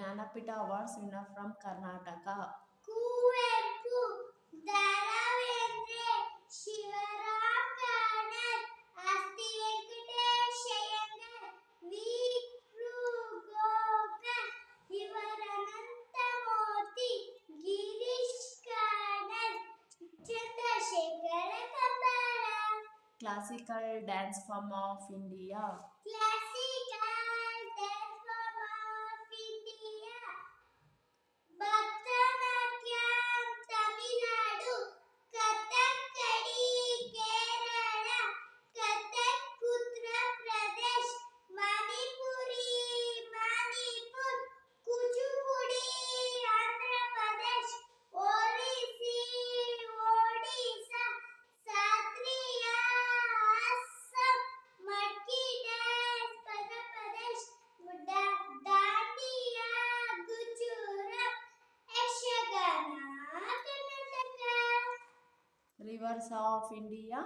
Jnanapita Awards winner from Karnataka. Kuvepu, Dharavendre, Shivaram Kanar, Asti Venkatesh Iyengar, Vikru Gokar, Ivaranantamurthy, Girish Kanar, Chandrasekhara Kambara. Classical dance form of India. Classical dance form of India. Bharatanatyam Tamil Nadu, Kathakali Kerala, Kathak Uttar Pradesh, Manipuri Manipur, Kuchipudi Andhra Pradesh, Odissi Odisha, Satriya Assam, Matki dance Madhya Pradesh, Dandiya Gujarat, Yashagana Karnataka. Rivers of India.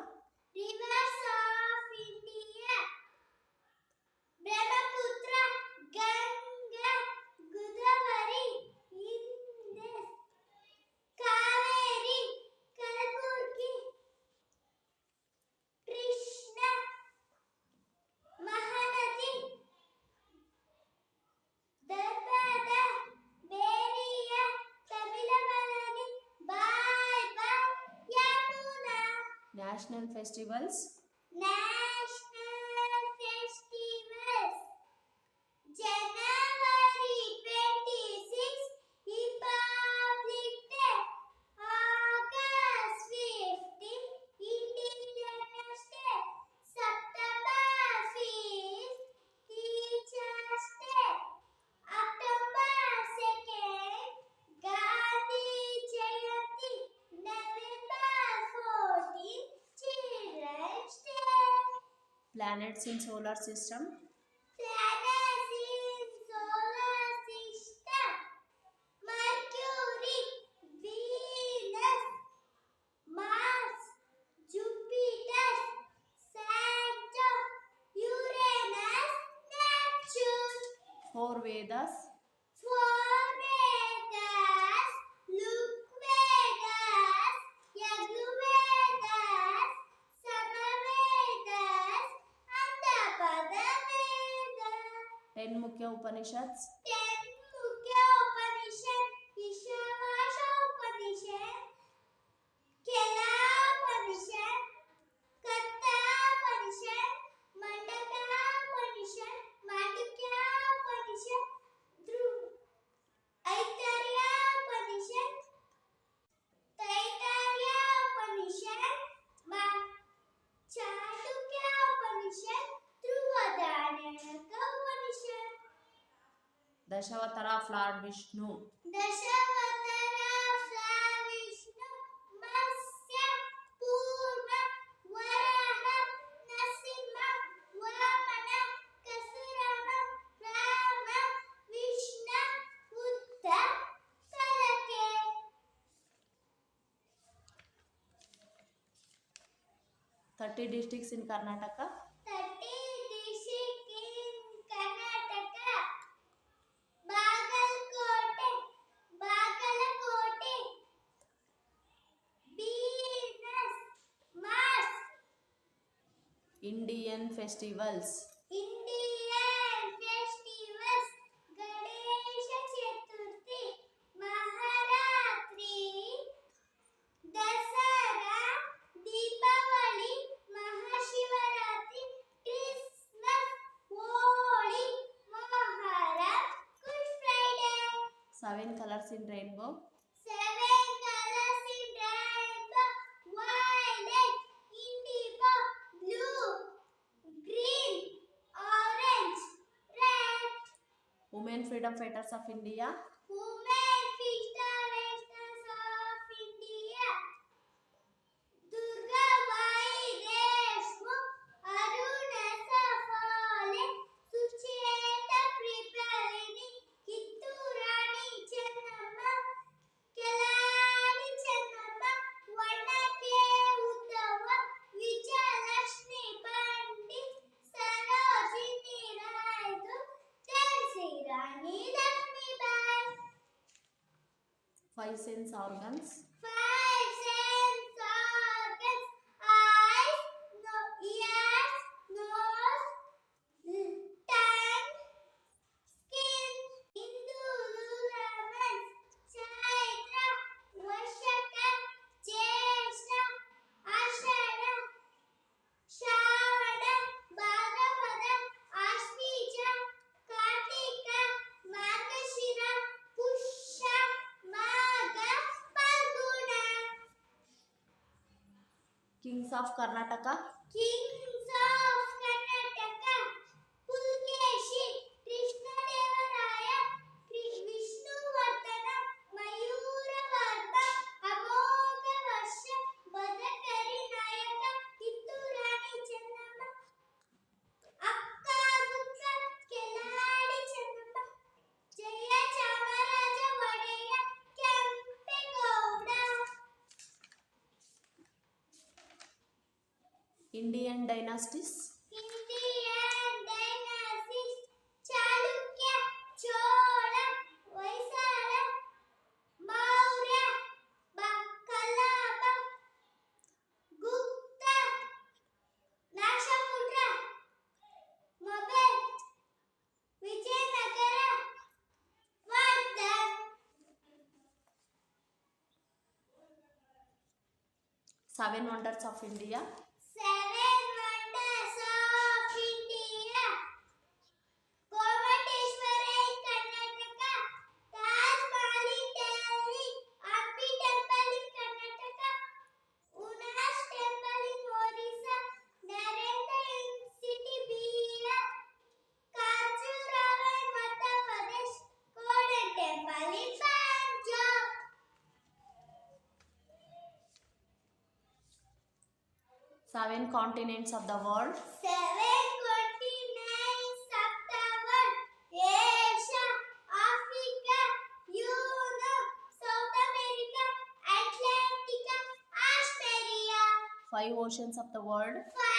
Rivers of India. Brahmaputra, Ganga, Godavari, Indus, Kaveri, Kalaburgi, Krishna, Mahanadi, Darpada, Beria, Tamilamalani, Bye, Yamuna. National festivals. National festivals. January 26, Republic Day. August 15, Independence Day. September 5th, Teachers Day. October 2nd, Gandhi Jayanti. November 14th, Children's Day. Planets in solar system. Planets in solar system: Mercury, Venus, Mars, Jupiter, Saturn, Uranus, Neptune. Four Vedas. Four Vedas: ऋग्वेदस, यजुर्वेदस, सामवेदस, Atharvaveda. 10 Mukhya Upanishads. 10 Mukhya Upanishad: Ishavasya Upanishad, Kela Upanishad, Katha Upanishad, Mandaka Upanishad, Mandukya Upanishad, Aitareya Upanishad, Taittiriya Upanishad, Chandogya Upanishad, Dhruvadanayaka Upanishad. Dashavatara of Lord Vishnu. Dashavatara Vishnu, Matsya, Purva, Varaha, Narasimha, Vamana, Kasurama, Rama, Vishnu, Buddha, Kalake. 30 districts in Karnataka. 30 districts in Karnataka: Bagalkote, Bagalakote, Venus, Mars. Indian festivals. Indian festivals: Ganesha Chaturthi, Maharatri, Dasara, Deepavali, Mahashivaratri, Christmas, Holi, Moharram, Good Friday. 7 colors in rainbow. 7 colors in rainbow: violet, indigo, blue, green, orange, red. Women freedom fighters of India. Women freedom fighters of India: Durgabai Deshmukh, Aruna Safale, Sucheta Kripalini, Kitturani Chennamma, Kelani Chennamma, Vanake Uddhava, Vijayalakshmi Pandit, Sarojini Naidu, Jhansi Rani Lakshmibai. 5 sense organs. 5 sense organs: eyes, ears, nose, tongue, skin. Indulu lemons: Chaitra, Vashaka, Jyeshtha, Ashada, Shravana, Bhadravada, Ashvija, Kartika, Margashira, Pusha, Magha, Falguna. Kings of Karnataka. Kings of Karnataka: Pulkeshi, Krishnadevaraya, Vishnuvardhana, Mayuravarma, Amoghavasha, Bhadrakari Nayaka, Kitturani Chennamma, Akka Bukka, Keladi Chennamma, Jaya Chamaraja Vadeya, Kempegowda. Indian dynasties. Indian dynasties: Chalukya, Chola, Vaisala, Maurya, Kalaba, Gupta, Rashtrakuta, Mughal, Vijayanagara, Vardhan. 7 wonders of India. 7 wonders of India: Gomateshwara in Karnataka, Taj Mahal in Delhi, Hampi Temple in Karnataka, Unas Temple in Odisha, Narendra City Bihar, Khajuraho in Madhya Pradesh, Golden Temple in Punjab. 7 continents of the world. 7 continents of the world: Asia, Africa, Europe, South America, Atlantica, Australia. 5 oceans of the world. 5